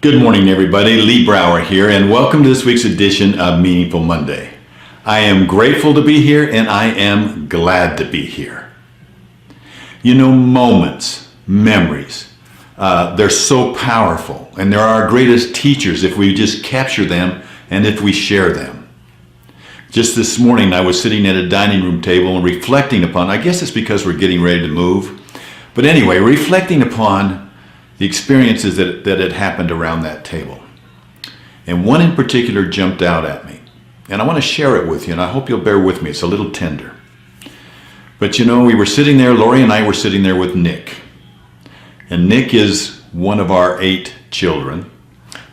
Good morning, everybody. Lee Brower here, and welcome to this week's edition of Meaningful Monday. I am grateful to be here, and I am glad to be here. You know, moments, memories, they're so powerful, and they're our greatest teachers if we just capture them and if we share them. Just this morning, I was sitting at a dining room table and reflecting upon, I guess it's because we're getting ready to move, but anyway, reflecting upon the experiences that had happened around that table. And one in particular jumped out at me. And I want to share it with you, and I hope you'll bear with me. It's a little tender. But you know, we were sitting there, Lori and I were sitting there with Nick. And Nick is one of our 8 children.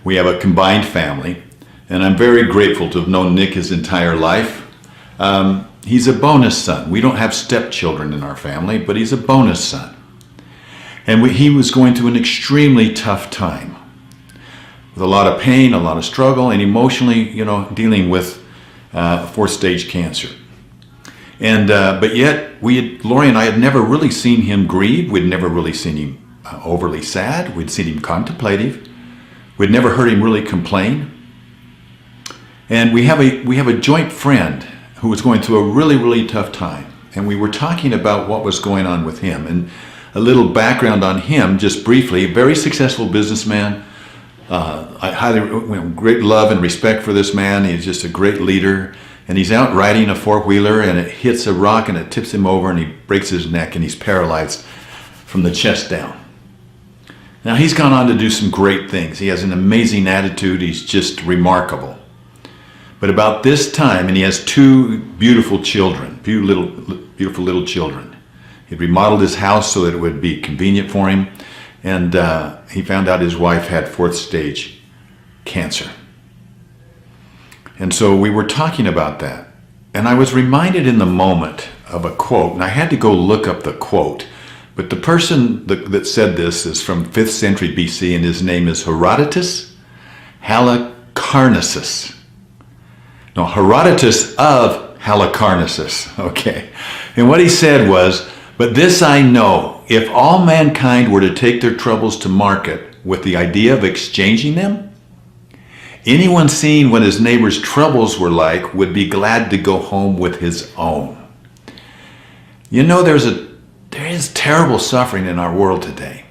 We have a combined family, and I'm very grateful to have known Nick his entire life. He's a bonus son. We don't have stepchildren in our family, but he's a bonus son. And he was going through an extremely tough time with a lot of pain, a lot of struggle, and emotionally, dealing with 4th stage cancer. And but yet, Lori and I had never really seen him grieve. We'd never really seen him overly sad. We'd seen him contemplative. We'd never heard him really complain. And we have a joint friend who was going through a really, really tough time. And we were talking about what was going on with him. And a little background on him, just briefly: very successful businessman. I highly, great love and respect for this man. He's just a great leader. And he's out riding a 4-wheeler, and it hits a rock and it tips him over, and he breaks his neck, and he's paralyzed from the chest down. Now, he's gone on to do some great things. He has an amazing attitude. He's just remarkable. But about this time, and he has 2 beautiful children, beautiful little children. He remodeled his house so that it would be convenient for him, and he found out his wife had 4th stage cancer. And so we were talking about that, and I was reminded in the moment of a quote, and I had to go look up the quote, but the person that said this is from 5th century BC, and his name is Herodotus Halicarnassus. No, Herodotus of Halicarnassus, okay. And what he said was, "But this I know, if all mankind were to take their troubles to market with the idea of exchanging them, anyone seeing what his neighbor's troubles were like would be glad to go home with his own." You know, there is terrible suffering in our world today.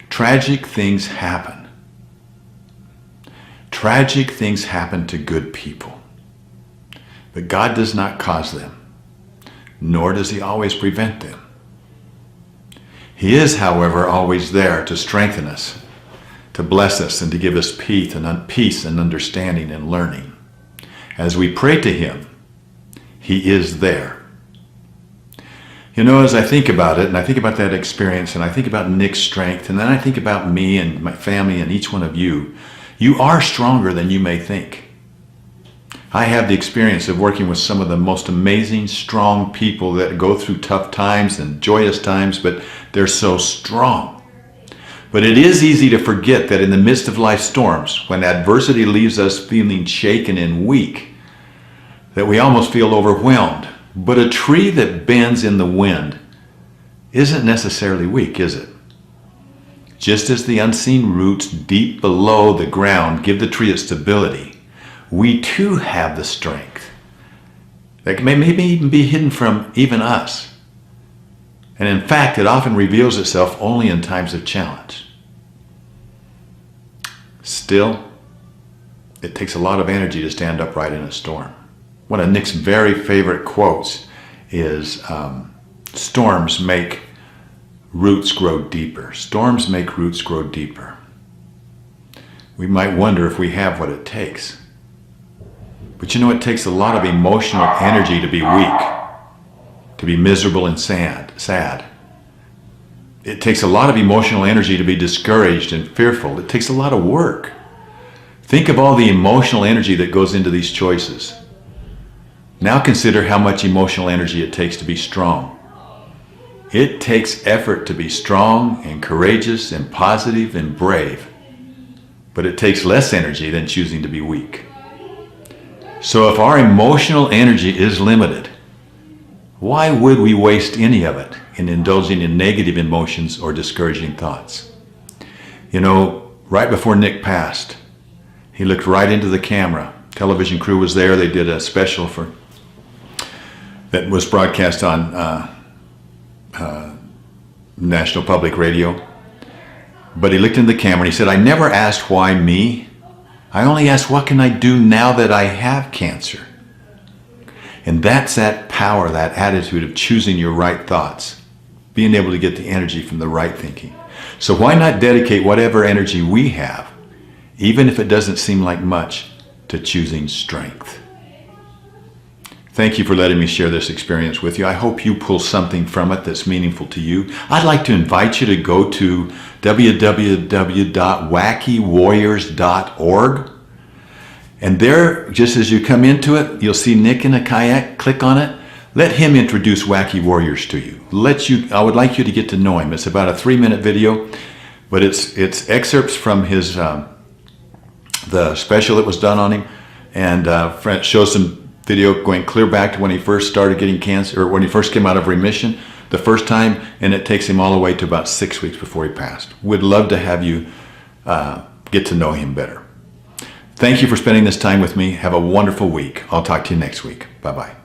Tragic things happen. Tragic things happen to good people. But God does not cause them, nor does he always prevent them. He is, however, always there to strengthen us, to bless us, and to give us peace and understanding and learning. As we pray to him, he is there. You know, as I think about it, and I think about that experience, and I think about Nick's strength, and then I think about me and my family and each one of you, you are stronger than you may think. I have the experience of working with some of the most amazing, strong people that go through tough times and joyous times, but they're so strong. But it is easy to forget that in the midst of life's storms, when adversity leaves us feeling shaken and weak, that we almost feel overwhelmed. But a tree that bends in the wind isn't necessarily weak, is it? Just as the unseen roots deep below the ground give the tree its stability, we too have the strength that may maybe even be hidden from even us. And in fact, it often reveals itself only in times of challenge. Still, it takes a lot of energy to stand upright in a storm. One of Nick's very favorite quotes is, "Storms make roots grow deeper. Storms make roots grow deeper." We might wonder if we have what it takes. But you know, it takes a lot of emotional energy to be weak, to be miserable and sad. It takes a lot of emotional energy to be discouraged and fearful. It takes a lot of work. Think of all the emotional energy that goes into these choices. Now consider how much emotional energy it takes to be strong. It takes effort to be strong and courageous and positive and brave, but it takes less energy than choosing to be weak. So if our emotional energy is limited, why would we waste any of it in indulging in negative emotions or discouraging thoughts? You know, right before Nick passed, he looked right into the camera. Television crew was there. They did a special that was broadcast on National Public Radio. But he looked into the camera and he said, "I never asked why me. I only asked, what can I do now that I have cancer?" And that's that power, that attitude of choosing your right thoughts, being able to get the energy from the right thinking. So why not dedicate whatever energy we have, even if it doesn't seem like much, to choosing strength? Thank you for letting me share this experience with you. I hope you pull something from it that's meaningful to you. I'd like to invite you to go to www.wackywarriors.org. And there, just as you come into it, you'll see Nick in a kayak. Click on it. Let him introduce Wacky Warriors to you. I would like you to get to know him. It's about a 3-minute video, but it's excerpts from his the special that was done on him, and shows some video going clear back to when he first started getting cancer, or when he first came out of remission the first time, and it takes him all the way to about 6 weeks before he passed. We'd love to have you get to know him better. Thank you for spending this time with me. Have a wonderful week. I'll talk to you next week. Bye-bye.